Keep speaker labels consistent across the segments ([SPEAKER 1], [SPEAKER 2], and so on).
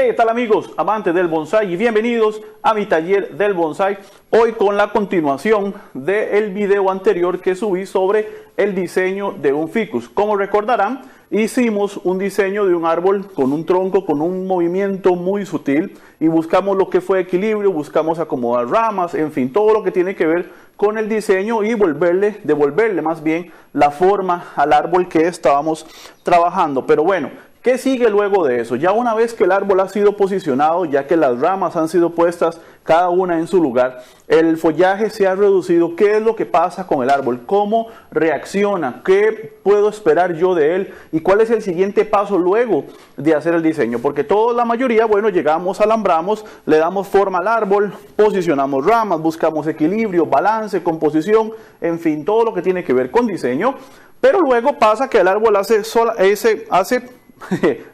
[SPEAKER 1] ¿Qué tal amigos, amantes del bonsai? Y bienvenidos a mi taller del bonsai. Hoy con la continuación del video anterior que subí sobre el diseño de un ficus. Como recordarán, hicimos un diseño de un árbol con un tronco, con un movimiento muy sutil y buscamos lo que fue equilibrio, buscamos acomodar ramas, en fin, todo lo que tiene que ver con el diseño y devolverle más bien la forma al árbol que estábamos trabajando. Pero bueno, ¿qué sigue luego de eso? Ya una vez que el árbol ha sido posicionado, ya que las ramas han sido puestas cada una en su lugar, el follaje se ha reducido, ¿qué es lo que pasa con el árbol? ¿Cómo reacciona? ¿Qué puedo esperar yo de él? ¿Y cuál es el siguiente paso luego de hacer el diseño? Porque toda la mayoría, bueno, llegamos, alambramos, le damos forma al árbol, posicionamos ramas, buscamos equilibrio, balance, composición, en fin, todo lo que tiene que ver con diseño. Pero luego pasa que el árbol hace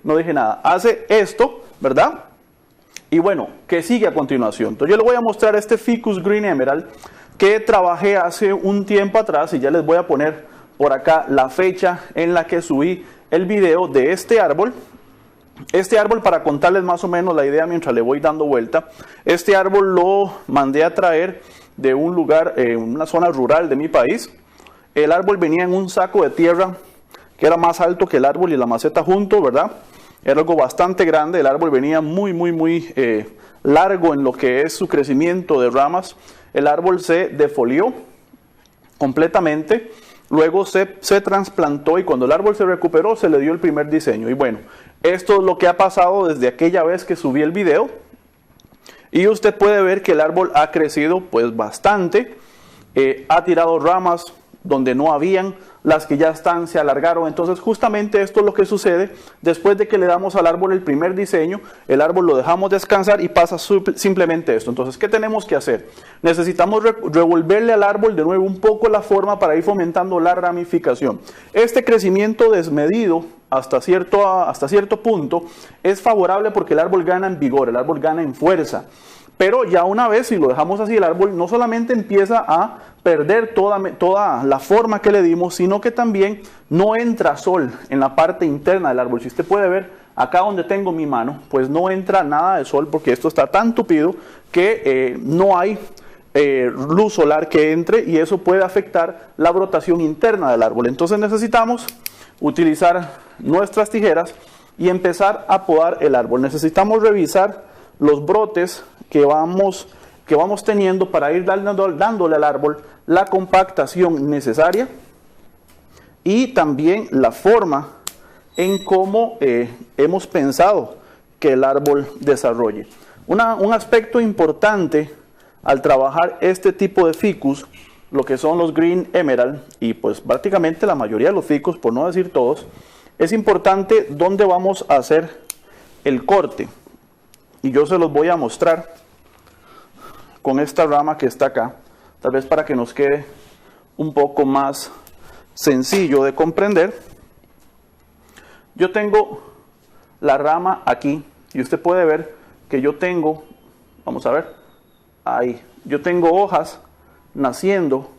[SPEAKER 1] no dije nada, hace esto, ¿verdad? Y bueno, ¿qué sigue a continuación? Entonces yo les voy a mostrar este Ficus Green Emerald que trabajé hace un tiempo atrás y ya les voy a poner por acá la fecha en la que subí el video de este árbol. Este árbol, para contarles más o menos la idea mientras le voy dando vuelta, este árbol lo mandé a traer de un lugar, una zona rural de mi país. El árbol venía en un saco de tierra que era más alto que el árbol y la maceta junto, ¿verdad? Era algo bastante grande, el árbol venía muy largo en lo que es su crecimiento de ramas. El árbol se defolió completamente, luego se trasplantó y cuando el árbol se recuperó se le dio el primer diseño. Y bueno, esto es lo que ha pasado desde aquella vez que subí el video. Y usted puede ver que el árbol ha crecido pues bastante, ha tirado ramas donde no habían, las que ya están se alargaron. Entonces justamente esto es lo que sucede después de que le damos al árbol el primer diseño. El árbol lo dejamos descansar y pasa simplemente esto. Entonces, ¿qué tenemos que hacer? Necesitamos revolverle al árbol de nuevo un poco la forma para ir fomentando la ramificación. Este crecimiento desmedido hasta cierto punto es favorable porque el árbol gana en vigor, el árbol gana en fuerza. Pero ya una vez, si lo dejamos así, el árbol no solamente empieza a perder toda la forma que le dimos, sino que también no entra sol en la parte interna del árbol. Si usted puede ver, acá donde tengo mi mano, pues no entra nada de sol porque esto está tan tupido que no hay luz solar que entre y eso puede afectar la brotación interna del árbol. Entonces necesitamos utilizar nuestras tijeras y empezar a podar el árbol. Necesitamos revisar los brotes que vamos teniendo para ir dándole al árbol la compactación necesaria y también la forma en cómo hemos pensado que el árbol desarrolle. Un aspecto importante al trabajar este tipo de ficus, lo que son los Green Emerald y pues prácticamente la mayoría de los ficus, por no decir todos, es importante dónde vamos a hacer el corte. Y yo se los voy a mostrar con esta rama que está acá, tal vez para que nos quede un poco más sencillo de comprender. Yo tengo la rama aquí y usted puede ver que yo tengo, vamos a ver, ahí, yo tengo hojas naciendo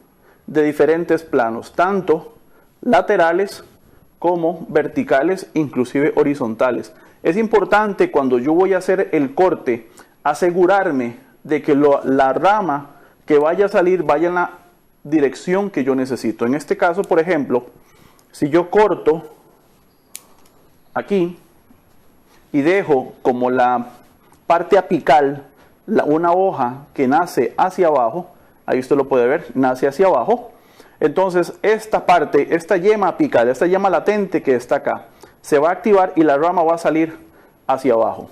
[SPEAKER 1] de diferentes planos, tanto laterales como verticales, inclusive horizontales. Es importante cuando yo voy a hacer el corte, asegurarme de que la rama que vaya a salir vaya en la dirección que yo necesito. En este caso, por ejemplo, si yo corto aquí y dejo como la parte apical, una hoja que nace hacia abajo, ahí usted lo puede ver, nace hacia abajo. Entonces esta parte, esta yema apical, esta yema latente que está acá, se va a activar y la rama va a salir hacia abajo.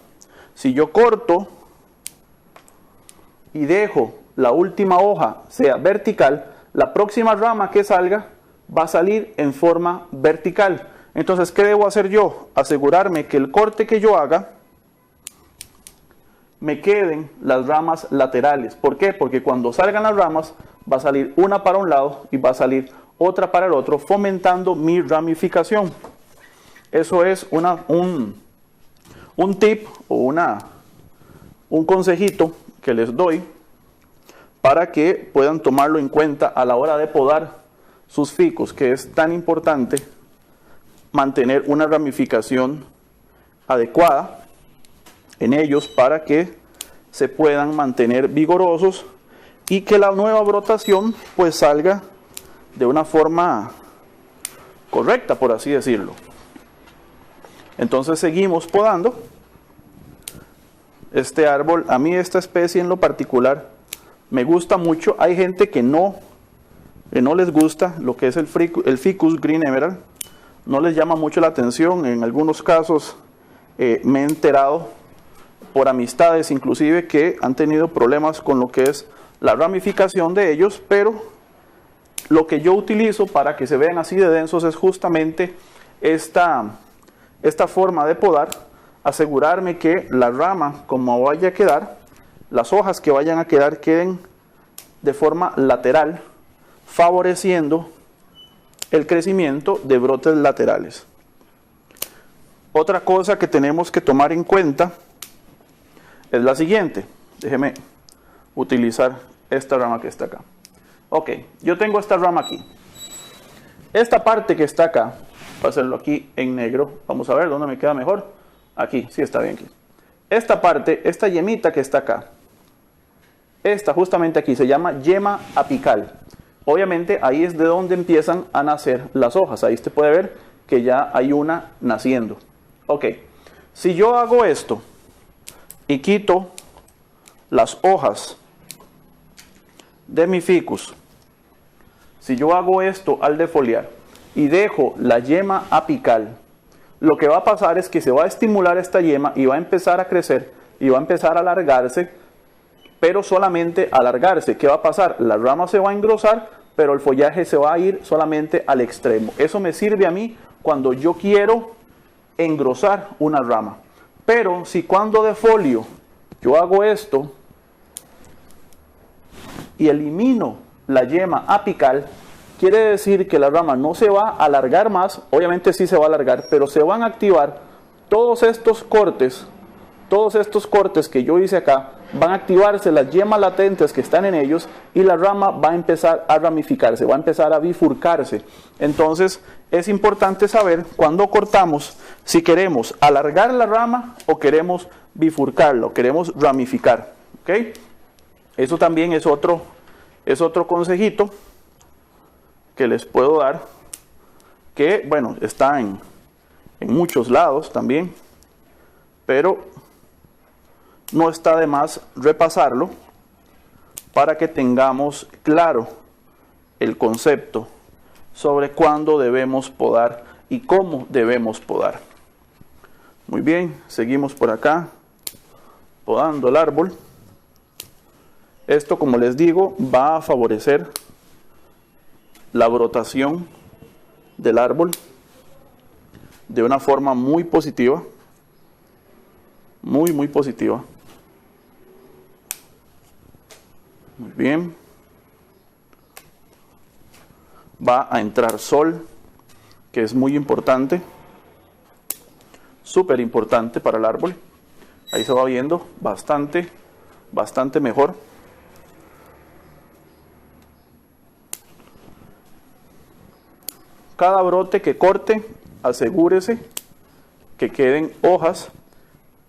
[SPEAKER 1] Si yo corto y dejo la última hoja sea vertical, la próxima rama que salga va a salir en forma vertical. Entonces, ¿qué debo hacer yo? Asegurarme que el corte que yo haga me queden las ramas laterales. ¿Por qué? Porque cuando salgan las ramas va a salir una para un lado y va a salir otra para el otro, fomentando mi ramificación. Eso es un tip o un consejito que les doy para que puedan tomarlo en cuenta a la hora de podar sus ficus, que es tan importante mantener una ramificación adecuada en ellos para que se puedan mantener vigorosos y que la nueva brotación pues salga de una forma correcta, por así decirlo. Entonces seguimos podando. Este árbol, a mí esta especie en lo particular me gusta mucho. Hay gente que no les gusta lo que es el Ficus Green Emerald, no les llama mucho la atención. En algunos casos me he enterado por amistades inclusive que han tenido problemas con lo que es la ramificación de ellos, pero lo que yo utilizo para que se vean así de densos es justamente esta forma de podar, asegurarme que la rama como vaya a quedar, las hojas que vayan a quedar queden de forma lateral, favoreciendo el crecimiento de brotes laterales. Otra cosa que tenemos que tomar en cuenta es la siguiente. Déjeme utilizar esta rama que está acá. Ok, yo tengo esta rama aquí. Esta parte que está acá, voy a hacerlo aquí en negro. Vamos a ver dónde me queda mejor. Aquí, sí está bien aquí. Esta parte, esta yemita que está acá, esta justamente aquí se llama yema apical. Obviamente ahí es de donde empiezan a nacer las hojas. Ahí usted puede ver que ya hay una naciendo. Ok, si yo hago esto y quito las hojas de mi ficus, si yo hago esto al defoliar y dejo la yema apical, lo que va a pasar es que se va a estimular esta yema y va a empezar a crecer y va a empezar a alargarse, pero solamente alargarse. ¿Qué va a pasar? La rama se va a engrosar, pero el follaje se va a ir solamente al extremo. Eso me sirve a mí cuando yo quiero engrosar una rama. Pero si cuando defolio yo hago esto y elimino la yema apical, quiere decir que la rama no se va a alargar más. Obviamente sí se va a alargar, pero se van a activar todos estos cortes que yo hice acá. Van a activarse las yemas latentes que están en ellos y la rama va a empezar a ramificarse, va a empezar a bifurcarse. Entonces es importante saber cuando cortamos si queremos alargar la rama o queremos bifurcarla o queremos ramificar. ¿Okay? Eso también es otro consejito que les puedo dar, que bueno, está en muchos lados también, pero no está de más repasarlo para que tengamos claro el concepto sobre cuándo debemos podar y cómo debemos podar. Muy bien, seguimos por acá podando el árbol. Esto, como les digo, va a favorecer la brotación del árbol de una forma muy positiva, muy positiva. Muy bien. Va a entrar sol, que es muy importante, súper importante para el árbol. Ahí se va viendo bastante mejor. Cada brote que corte, asegúrese que queden hojas.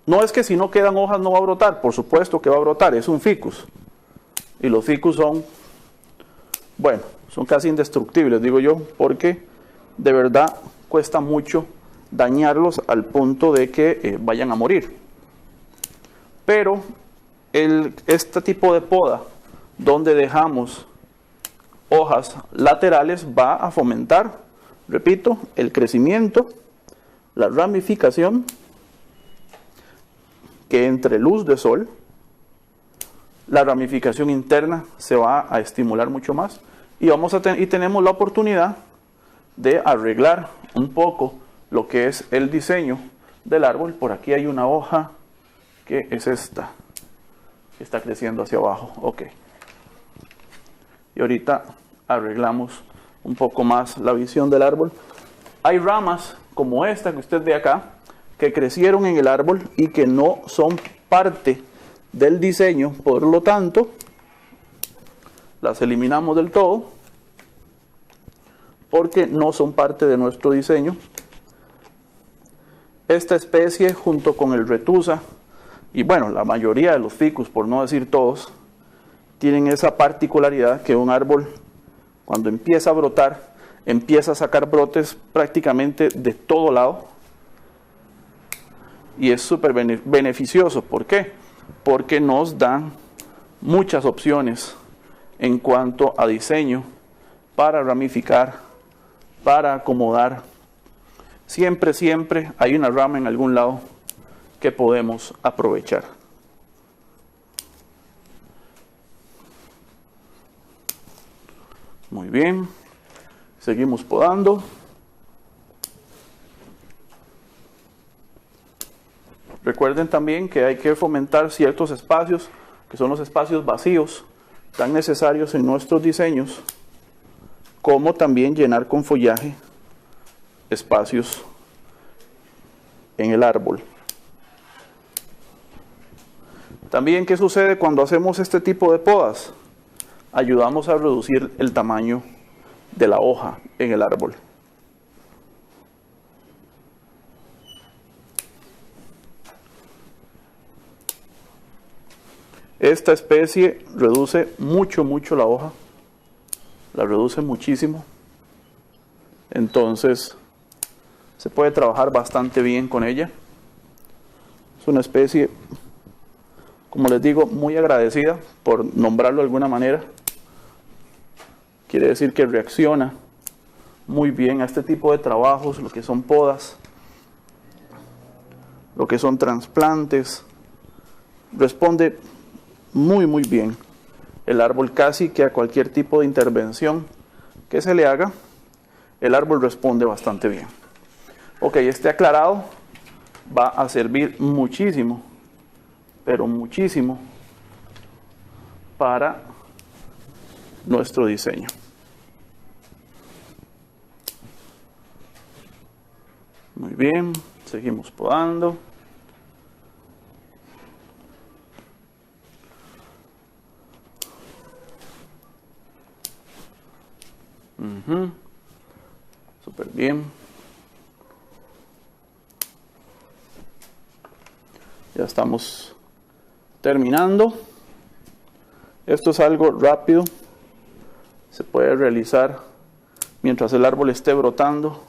[SPEAKER 1] No es que si no quedan hojas no va a brotar, por supuesto que va a brotar, es un ficus. Y los ficus son, bueno, son casi indestructibles, digo yo, porque de verdad cuesta mucho dañarlos al punto de que vayan a morir. Pero este tipo de poda, donde dejamos hojas laterales, va a fomentar, repito, el crecimiento, la ramificación, que entre luz de sol, la ramificación interna se va a estimular mucho más y tenemos la oportunidad de arreglar un poco lo que es el diseño del árbol. Por aquí hay una hoja que es esta, que está creciendo hacia abajo. Ok. Y ahorita arreglamos un poco más la visión del árbol. Hay ramas como esta que usted ve acá, que crecieron en el árbol y que no son parte del diseño, por lo tanto las eliminamos del todo porque no son parte de nuestro diseño. Esta especie junto con el retusa y bueno, la mayoría de los ficus, por no decir todos, tienen esa particularidad que un árbol, cuando empieza a brotar, empieza a sacar brotes prácticamente de todo lado, y es súper beneficioso. ¿Por qué? Porque nos dan muchas opciones en cuanto a diseño para ramificar, para acomodar. Siempre hay una rama en algún lado que podemos aprovechar. Muy bien, seguimos podando. Recuerden también que hay que fomentar ciertos espacios, que son los espacios vacíos, tan necesarios en nuestros diseños, como también llenar con follaje espacios en el árbol. También, ¿qué sucede cuando hacemos este tipo de podas? Ayudamos a reducir el tamaño de la hoja en el árbol. Esta especie reduce mucho la hoja, la reduce muchísimo, entonces se puede trabajar bastante bien con ella. Es una especie, como les digo, muy agradecida, por nombrarlo de alguna manera. Quiere decir que reacciona muy bien a este tipo de trabajos, lo que son podas, lo que son trasplantes. Responde muy bien el árbol, casi que a cualquier tipo de intervención que se le haga, el árbol responde bastante bien. Ok, este aclarado va a servir muchísimo, pero muchísimo, para nuestro diseño. Muy bien, seguimos podando. Súper bien. Ya estamos terminando. Esto es algo rápido. Se puede realizar mientras el árbol esté brotando.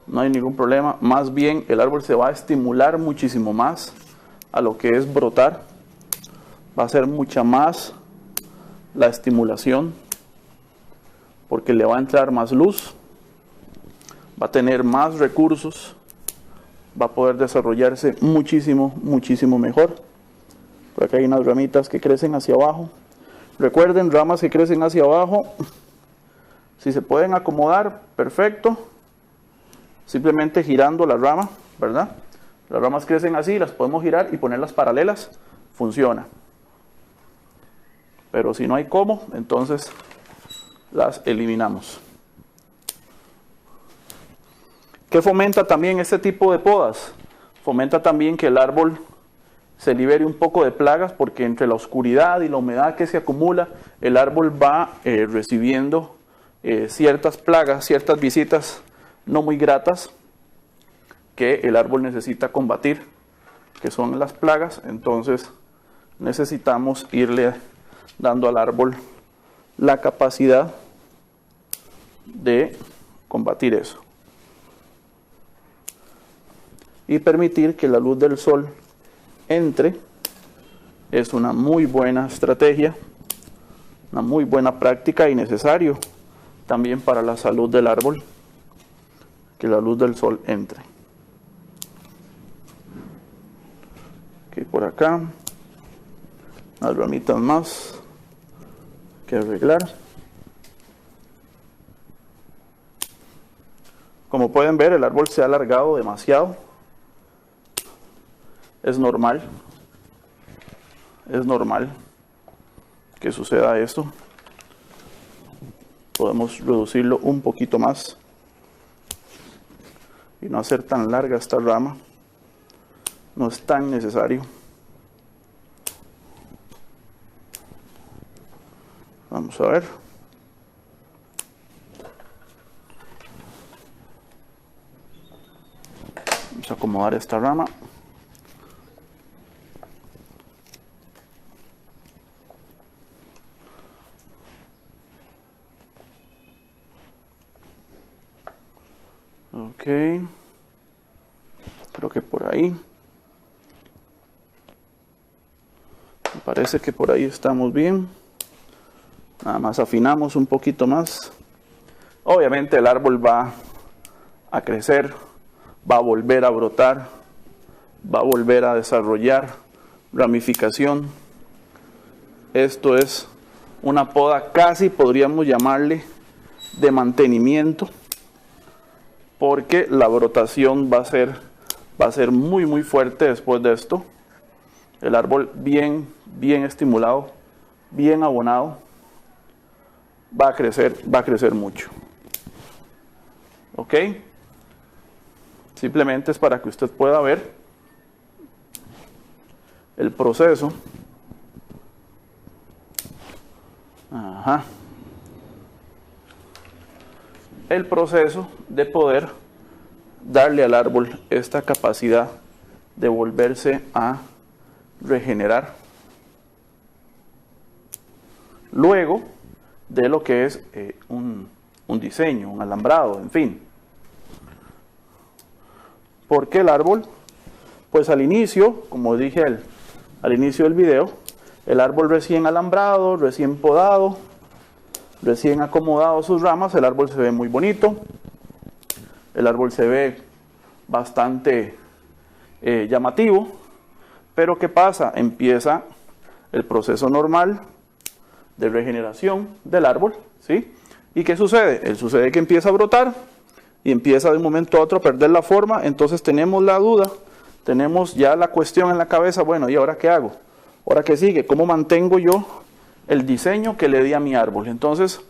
[SPEAKER 1] No hay ningún problema. Más bien el árbol se va a estimular muchísimo más a lo que es brotar. Va a ser mucha más la estimulación, porque le va a entrar más luz, va a tener más recursos, va a poder desarrollarse muchísimo mejor. Por acá hay unas ramitas que crecen hacia abajo. Recuerden, ramas que crecen hacia abajo, si se pueden acomodar, perfecto. Simplemente girando la rama, ¿verdad? Las ramas crecen así, las podemos girar y ponerlas paralelas, funciona. Pero si no hay cómo, entonces las eliminamos. ¿Qué fomenta también este tipo de podas? Fomenta también que el árbol se libere un poco de plagas, porque entre la oscuridad y la humedad que se acumula, el árbol va recibiendo ciertas plagas, ciertas visitas no muy gratas que el árbol necesita combatir, que son las plagas. Entonces necesitamos irle dando al árbol la capacidad de combatir eso y permitir que la luz del sol entre. Es una muy buena estrategia, una muy buena práctica, y necesario también para la salud del árbol que la luz del sol entre. Ok, por acá unas ramitas más que arreglar. Como pueden ver, el árbol se ha alargado demasiado. Es normal que suceda esto. Podemos reducirlo un poquito más y no hacer tan larga esta rama. No es tan necesario. Vamos a ver. Vamos a acomodar esta rama. Ok, creo que por ahí. Me parece que por ahí estamos bien. Nada más afinamos un poquito más. Obviamente el árbol va a crecer, va a volver a brotar, va a volver a desarrollar ramificación. Esto es una poda casi, podríamos llamarle, de mantenimiento, porque la brotación va a ser muy fuerte después de esto. El árbol bien estimulado, bien abonado, va a crecer mucho. ¿Ok? Simplemente es para que usted pueda ver el proceso. Ajá. El proceso de poder darle al árbol esta capacidad de volverse a regenerar luego de lo que es un diseño, un alambrado, en fin. Porque el árbol, pues al inicio, como dije al inicio del video, el árbol recién alambrado, recién podado, recién acomodado sus ramas, el árbol se ve muy bonito, el árbol se ve bastante llamativo, pero ¿qué pasa? Empieza el proceso normal de regeneración del árbol, ¿sí? ¿Y qué sucede? Sucede que empieza a brotar y empieza de un momento a otro a perder la forma. Entonces tenemos la duda, tenemos ya la cuestión en la cabeza, bueno, ¿y ahora qué hago? ¿Ahora qué sigue? ¿Cómo mantengo yo el diseño que le di a mi árbol? Entonces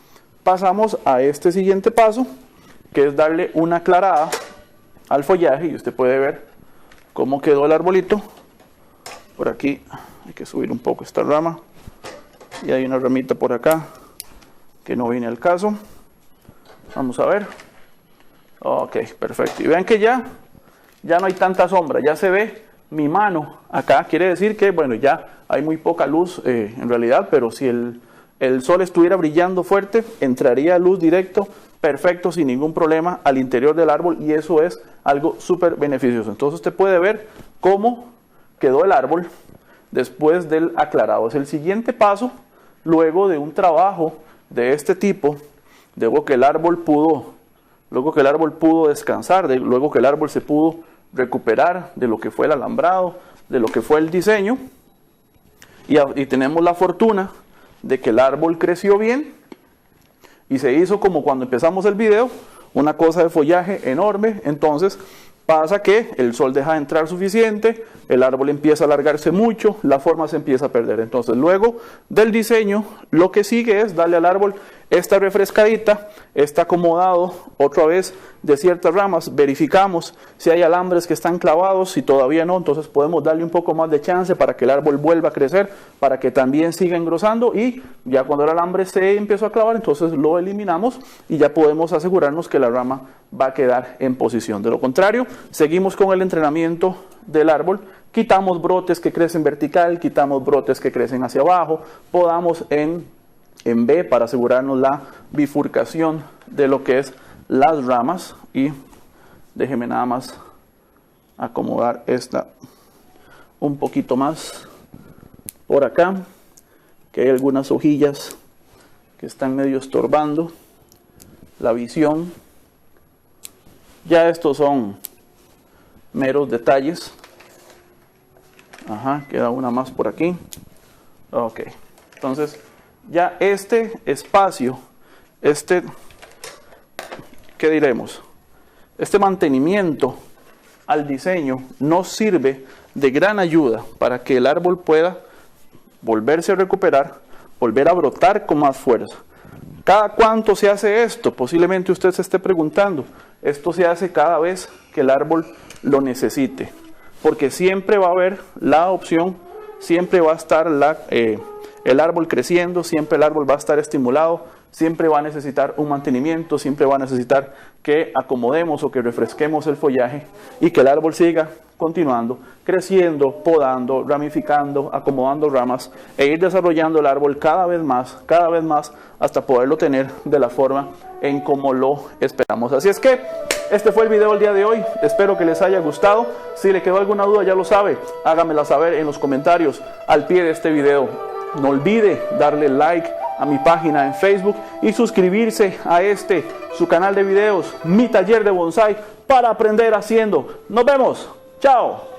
[SPEAKER 1] pasamos a este siguiente paso, que es darle una aclarada al follaje, y usted puede ver cómo quedó el arbolito. Por aquí hay que subir un poco esta rama, y hay una ramita por acá que no viene al caso. Vamos a ver. Ok, perfecto. Y vean que ya no hay tanta sombra, ya se ve mi mano acá. Quiere decir que, bueno, ya hay muy poca luz en realidad, pero si el sol estuviera brillando fuerte, entraría luz directo, perfecto, sin ningún problema, al interior del árbol, y eso es algo súper beneficioso. Entonces usted puede ver cómo quedó el árbol después del aclarado. Es el siguiente paso, luego de un trabajo de este tipo, luego que el árbol pudo descansar, luego que el árbol se pudo recuperar de lo que fue el alambrado, de lo que fue el diseño, y tenemos la fortuna de que el árbol creció bien y se hizo, como cuando empezamos el video, una cosa de follaje enorme. Entonces pasa que el sol deja de entrar suficiente, el árbol empieza a alargarse mucho, la forma se empieza a perder. Entonces luego del diseño, lo que sigue es darle al árbol esta refrescadita, está acomodado otra vez de ciertas ramas, verificamos si hay alambres que están clavados, si todavía no, entonces podemos darle un poco más de chance para que el árbol vuelva a crecer, para que también siga engrosando, y ya cuando el alambre se empezó a clavar, entonces lo eliminamos y ya podemos asegurarnos que la rama va a quedar en posición. De lo contrario, seguimos con el entrenamiento del árbol, quitamos brotes que crecen vertical, quitamos brotes que crecen hacia abajo, podamos en B para asegurarnos la bifurcación de lo que es las ramas. Y déjeme nada más acomodar esta un poquito más por acá, que hay algunas hojillas que están medio estorbando la visión. Ya estos son meros detalles. Ajá, queda una más por aquí. Ok, entonces ya este espacio, ¿qué diremos? Este mantenimiento al diseño nos sirve de gran ayuda para que el árbol pueda volverse a recuperar, volver a brotar con más fuerza. ¿Cada cuánto se hace esto? Posiblemente usted se esté preguntando. Esto se hace cada vez que el árbol lo necesite, porque siempre va a haber la opción, siempre va a estar el árbol creciendo, siempre el árbol va a estar estimulado, siempre va a necesitar un mantenimiento, siempre va a necesitar que acomodemos o que refresquemos el follaje y que el árbol siga continuando, creciendo, podando, ramificando, acomodando ramas e ir desarrollando el árbol cada vez más, hasta poderlo tener de la forma en como lo esperamos. Así es que este fue el video del día de hoy. Espero que les haya gustado. Si le quedó alguna duda, ya lo sabe, hágamela saber en los comentarios al pie de este video. No olvide darle like a mi página en Facebook y suscribirse a su canal de videos, Mi Taller de Bonsai, para aprender haciendo. Nos vemos. Chao.